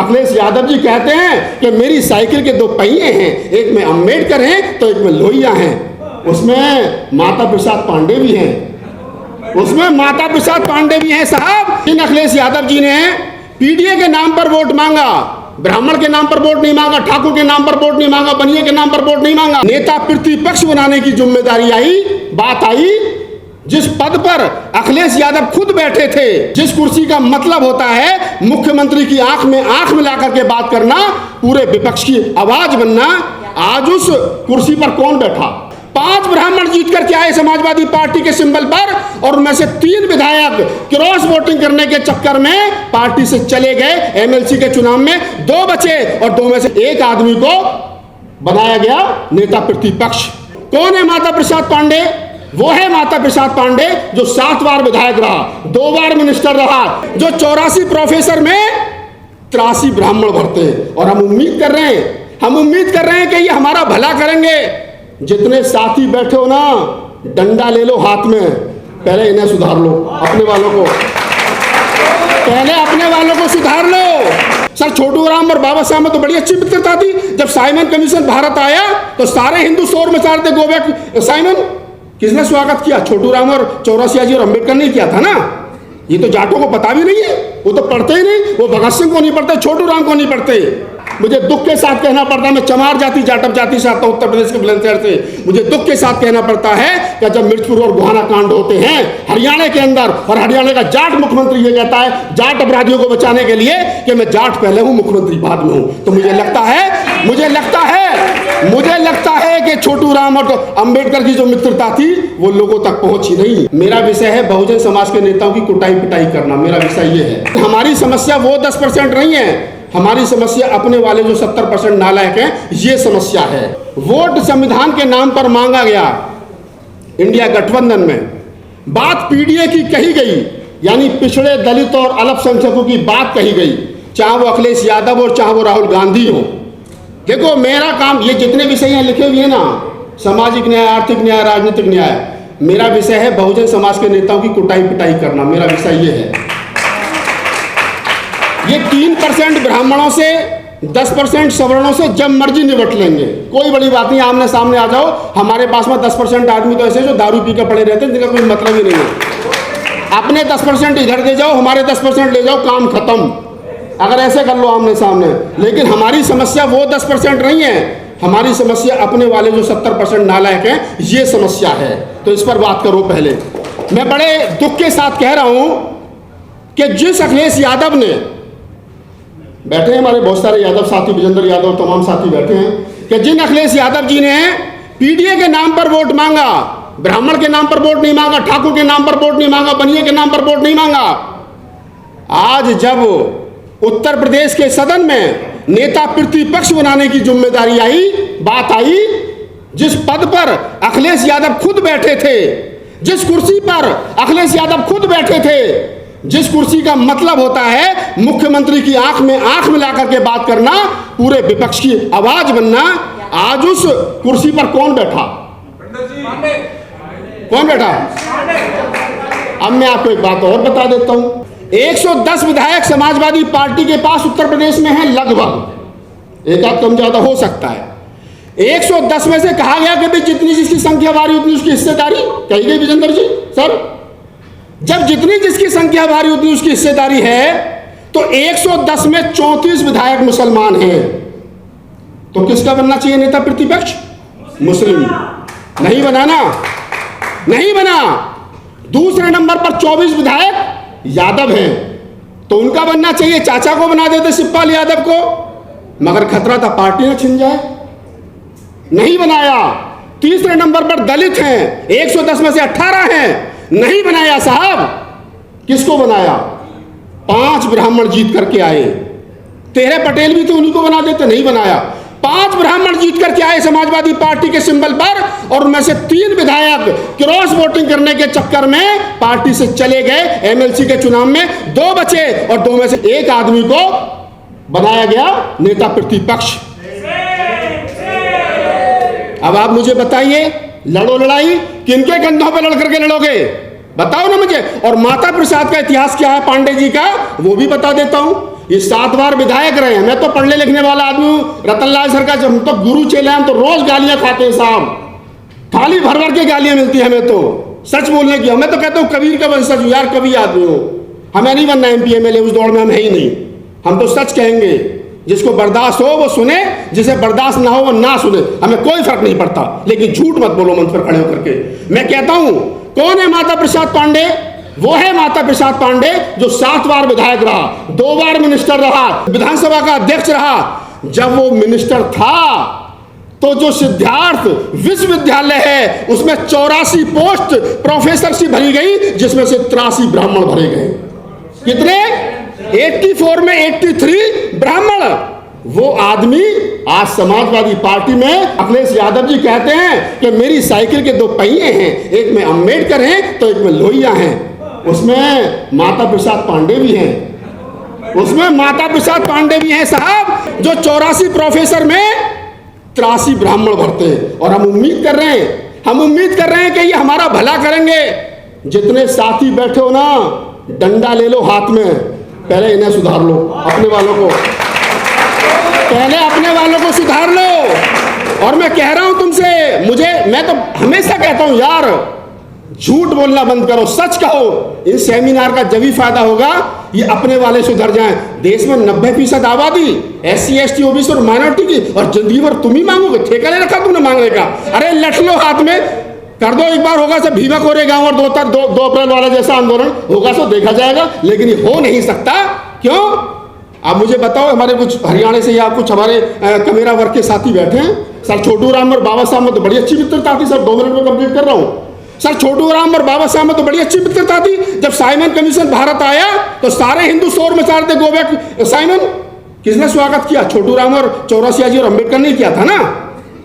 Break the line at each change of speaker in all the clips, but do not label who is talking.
अखिलेश यादव जी कहते हैं कि मेरी साइकिल के दो पहिए हैं, एक में अम्बेडकर हैं तो एक में लोहिया हैं। उसमें माता प्रसाद पांडे भी हैं, उसमें माता प्रसाद पांडे भी हैं साहब। इन अखिलेश यादव जी ने पीडीए के नाम पर वोट मांगा, ब्राह्मण के नाम पर वोट नहीं मांगा, ठाकुर के नाम पर वोट नहीं मांगा, बनिए के नाम पर वोट नहीं मांगा। नेता प्रतिपक्ष बनाने की जिम्मेदारी आई, बात आई। जिस पद पर अखिलेश यादव खुद बैठे थे, जिस कुर्सी का मतलब होता है मुख्यमंत्री की आंख में आंख मिला करके बात करना, पूरे विपक्ष की आवाज बनना, आज उस कुर्सी पर कौन बैठा? 5 ब्राह्मण जीत करके आए समाजवादी पार्टी के सिंबल पर, और उनमें से 3 विधायक क्रॉस वोटिंग करने के चक्कर में पार्टी से चले गए। एमएलसी के चुनाव में 2 बचे और 2 में से 1 आदमी को बनाया गया नेता प्रतिपक्ष। कौन है माता प्रसाद पांडे? वो है माता प्रसाद पांडे जो 7 बार विधायक रहा, 2 बार मिनिस्टर रहा, जो 84 प्रोफेसर में 83 ब्राह्मण भरते हैं। और हम उम्मीद कर रहे हैं कि ये हमारा भला करेंगे। जितने साथी बैठे हो ना, डंडा ले लो हाथ में, पहले इन्हें सुधार लो, अपने वालों को, पहले अपने वालों को सुधार लो। सर छोटू राम और बाबा साहब में तो बड़ी अच्छी मित्रता थी। जब साइमन कमीशन भारत आया तो सारे हिंदू शोर मचा रहे थे, गो बैक साइमन। किसने स्वागत किया? छोटू राम और चौरसिया जी और अम्बेडकर ने किया था ना। ये तो जाटों को पता भी नहीं है, वो तो पढ़ते ही नहीं, वो भगत सिंह को नहीं पढ़ते, छोटू राम को नहीं पढ़ते। मुझे दुख के साथ कहना पड़ता है, मैं चमार जाति जाटव जाति से आता हूं, उत्तर प्रदेश के बुलंदशहर से। मुझे दुख के साथ कहना पड़ता है कि जब मिर्चपुर और गोहाना कांड होते हैं हरियाणा के अंदर, और हरियाणा का जाट मुख्यमंत्री ये कहता है जाट अपराधियों को बचाने के लिए कि मैं जाट पहले हूं, मुख्यमंत्री बाद में हूं, तो मुझे लगता है कि छोटू राम और अम्बेडकर की जो मित्रता थी वो लोगों तक पहुंची नहीं। मेरा विषय है बहुजन समाज के नेताओं की कुटाई पिटाई करना। मेरा विषय ये है, हमारी समस्या वो 10% नहीं है, हमारी समस्या अपने वाले जो 70% नालायक हैं, ये समस्या है। वोट संविधान के नाम पर मांगा गया इंडिया गठबंधन में, बात पीडीए की कही गई, यानी पिछड़े दलित और अल्पसंख्यकों की बात कही गई, चाहे वो अखिलेश यादव और चाहे वो राहुल गांधी हो। देखो मेरा काम, ये जितने विषय लिखे हुए हैं ना, सामाजिक न्याय, आर्थिक न्याय, राजनीतिक न्याय, मेरा विषय है बहुजन समाज के नेताओं की कुटाई पिटाई करना। मेरा विषय ये है। ये 3% ब्राह्मणों से, 10% सवर्णों से जब मर्जी निपट लेंगे, कोई बड़ी बात नहीं, आमने सामने आ जाओ। हमारे पास में 10% आदमी तो ऐसे जो दारू पी कर पड़े रहते हैं, जिनका कोई मतलब ही नहीं है। अपने 10% इधर दे जाओ, हमारे 10% ले जाओ, काम खत्म। अगर ऐसे कर लो आमने सामने। लेकिन हमारी समस्या वो 10% नहीं है, हमारी समस्या अपने वाले जो 70% नालायक हैं, ये समस्या है। तो इस पर बात करो। पहले मैं बड़े दुख के साथ कह रहा हूं कि जिस अखिलेश यादव ने, बैठे हैं हमारे बहुत सारे यादव साथी, विजेंद्र यादव, तमाम साथी बैठे हैं, कि जिन अखिलेश यादव जी ने पीडीए के नाम पर वोट मांगा, ब्राह्मण के नाम पर वोट नहीं मांगा, ठाकुर के नाम पर वोट नहीं मांगा, बनिए के नाम पर वोट नहीं मांगा, आज जब उत्तर प्रदेश के सदन में नेता प्रतिपक्ष बनाने की जिम्मेदारी आई, बात आई, जिस पद पर अखिलेश यादव खुद बैठे थे, जिस कुर्सी पर अखिलेश यादव खुद बैठे थे, जिस कुर्सी का मतलब होता है मुख्यमंत्री की आंख में आंख मिला करके बात करना, पूरे विपक्ष की आवाज बनना, आज उस कुर्सी पर कौन बैठा? कौन बैठा? अब मैं आपको एक बात और बता देता हूं। 110 विधायक समाजवादी पार्टी के पास उत्तर प्रदेश में है, लगभग, एक आध कम ज्यादा हो सकता है। 110 में से कहा गया कि भाई जितनी जिसकी संख्या भारी उतनी उसकी हिस्सेदारी, कही गई विजेंद्र जी सर। जब जितनी जिसकी संख्या भारी उतनी उसकी हिस्सेदारी है, तो 110 में 34 विधायक मुसलमान हैं, तो किसका बनना चाहिए नेता प्रतिपक्ष? मुस्लिम। नहीं बनाना, नहीं बना। दूसरे नंबर पर 24 विधायक यादव हैं, तो उनका बनना चाहिए, चाचा को बना देते शिवपाल यादव को, मगर खतरा था पार्टी न छिन जाए, नहीं बनाया। तीसरे नंबर पर दलित हैं, 110 में से 18 हैं, नहीं बनाया साहब। किसको बनाया? 5 ब्राह्मण जीत करके आए, 13 पटेल भी तो उन्हीं को बना देते, नहीं बनाया। 5 ब्राह्मण जीत करके आए समाजवादी पार्टी के सिंबल पर, और उनमें से 3 विधायक क्रॉस वोटिंग करने के चक्कर में पार्टी से चले गए। एमएलसी के चुनाव में 2 बचे और 2 में से 1 आदमी को बनाया गया नेता प्रतिपक्ष। अब आप मुझे बताइए, लड़ो लड़ाई किनके कंधों पे लड़ करके लड़ोगे? बताओ ना मुझे। और माता प्रसाद का इतिहास क्या है पांडे जी का, वो भी बता देता हूं। ये 7 बार विधायक रहे हैं। मैं तो पढ़ने लिखने वाला आदमी हूँ, रतनलाल सर का हम तो गुरु चेले, हम तो रोज गालियां खाते हैं साहब, थाली भर भर के गालियां मिलती है हमें तो सच बोलने की। मैं तो कहता हूँ कबीर का वंशज यार, कभी आदमी हो, हमें नहीं बनना MP MLA, उस दौड़ में हम है ही नहीं। हम तो सच कहेंगे, जिसको बर्दाश्त हो वो सुने, जिसे बर्दाश्त ना हो वो ना सुने, हमें कोई फर्क नहीं पड़ता, लेकिन झूठ मत बोलो मंच पर खड़े होकर के। मैं कहता हूं कौन है माता प्रसाद पांडे? वो है माता प्रसाद पांडे जो 7 बार विधायक रहा, 2 बार मिनिस्टर रहा, विधानसभा का अध्यक्ष रहा। जब वो मिनिस्टर था तो जो सिद्धार्थ विश्वविद्यालय है उसमें 84 पोस्ट प्रोफेसरशिप भरी गई, जिसमें से 83 ब्राह्मण भरे गए। कितने? 84 में 83 ब्राह्मण। वो आदमी आज समाजवादी पार्टी में, अखिलेश यादव जी कहते हैं कि मेरी साइकिल के 2 पहिए हैं, एक में अम्बेडकर हैं तो एक में लोहिया हैं। उसमें माता प्रसाद पांडे भी हैं, उसमें माता प्रसाद पांडे भी हैं साहब, जो 84 प्रोफेसर में 83 ब्राह्मण भरते हैं। और हम उम्मीद कर रहे हैं कि ये हमारा भला करेंगे। जितने साथी बैठे हो ना, डंडा ले लो हाथ में, पहले इन्हें सुधार लो, अपने वालों को सुधार लो। और मैं कह रहा हूं तुमसे, मैं तो हमेशा कहता हूं यार, झूठ बोलना बंद करो, सच कहो। इस सेमिनार का जब ही फायदा होगा ये अपने वाले सुधर जाएं। देश में 90% आबादी SC ST OBC और माइनॉरिटी की, और जिंदगी भर तुम ही मांगोगे, ठेका ले रखा तुमने मांगने का। अरे लट लो हाथ में, कर दो एक बार, होगा सब भीमा कोरेगांव और 2 अप्रैल वाला जैसा आंदोलन होगा, सो देखा जाएगा, लेकिन ये हो नहीं सकता। क्यों? आप मुझे बताओ, हमारे कुछ हरियाणा से या कुछ हमारे कमेरा वर्ग के साथी बैठे हैं। सर छोटू राम और बाबा साहब में तो बड़ी अच्छी मित्रता थी। सर 2 मिनट में कंप्लीट कर रहा हूँ। सर छोटू राम और बाबा साहब में तो बड़ी अच्छी मित्रता थी। जब साइमन कमीशन भारत आया तो सारे हिंदू शोर मचा रहे थे, गो बैक साइमन। किसने स्वागत किया? छोटू राम और चौरसिया जी और अम्बेडकर ने किया था ना।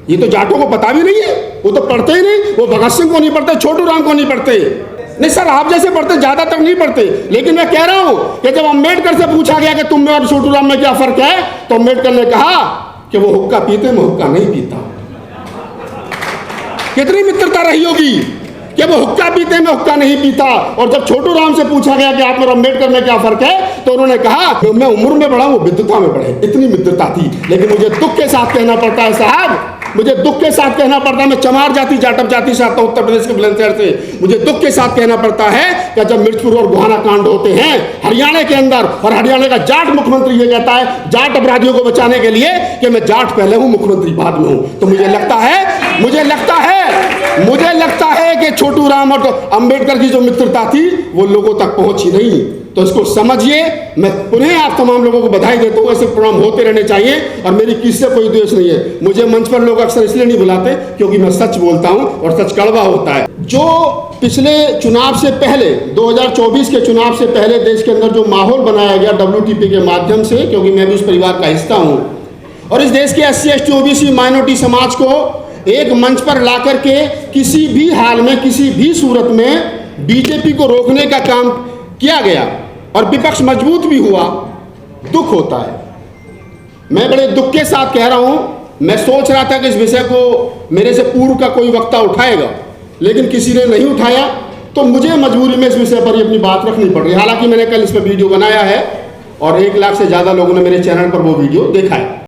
ये तो जाटों को पता भी नहीं है, वो तो पढ़ते ही नहीं, वो भगत सिंह को नहीं पढ़ते, छोटू राम को नहीं पढ़ते। नहीं सर, आप जैसे पढ़ते, ज्यादातर नहीं पढ़ते। लेकिन मैं कह रहा हूं कि जब अम्बेडकर से पूछा गया कि तुम में और छोटू राम में क्या फर्क है, तो अम्बेडकर ने कहा कि वो हुक्का पीते, मैं हुक्का नहीं पीता। कितनी मित्रता रही होगी कि वो हुक्का पीते, मैं हुक्का नहीं पीता। और जब छोटू राम से पूछा गया कि आप और अम्बेडकर में क्या फर्क है, तो उन्होंने कहा कि मैं उम्र में बड़ा हूं, विद्वता में बड़े। इतनी मित्रता थी। लेकिन मुझे दुख के साथ कहना पड़ता है साहब, मुझे दुख के साथ कहना पड़ता है, मैं चमार जाति जाटव जाति से आता हूं, उत्तर प्रदेश के बुलंदशहर से। मुझे दुख के साथ कहना पड़ता है कि जब मिर्चपुर और गोहाना कांड होते हैं हरियाणा के अंदर, और हरियाणा का जाट मुख्यमंत्री ये कहता है जाट अपराधियों को बचाने के लिए कि मैं जाट पहले हूं, मुख्यमंत्री बाद में हूं, तो मुझे लगता है कि छोटू राम और अम्बेडकर की जो मित्रता थी वो लोगों तक पहुंची नहीं। तो इसको समझिए। मैं पुनः आप तमाम लोगों को बधाई देता हूँ। ऐसे प्रोग्राम होते रहने चाहिए, और मेरी किसी से कोई द्वेष नहीं है। मुझे मंच पर लोग अक्सर इसलिए नहीं बुलाते क्योंकि मैं सच बोलता हूँ, और सच कड़वा होता है। जो पिछले चुनाव से पहले, 2024 के चुनाव से पहले देश के अंदर जो माहौल बनाया गया WTP के माध्यम से, क्योंकि मैं भी उस परिवार का हिस्सा हूँ, और इस देश के SC ST OBC माइनॉरिटी समाज को एक मंच पर ला करके किसी भी हाल में, किसी भी सूरत में BJP को रोकने का काम किया गया, और विपक्ष मजबूत भी हुआ, दुख होता है। मैं बड़े दुख के साथ कह रहा हूं, मैं सोच रहा था कि इस विषय को मेरे से पूर्व का कोई वक्ता उठाएगा, लेकिन किसी ने नहीं उठाया, तो मुझे मजबूरी में इस विषय पर अपनी बात रखनी पड़ रही। हालांकि मैंने कल इस पर वीडियो बनाया है, और 1 लाख से ज़्यादा लोगों ने मेरे चैनल पर वो वीडियो देखा है।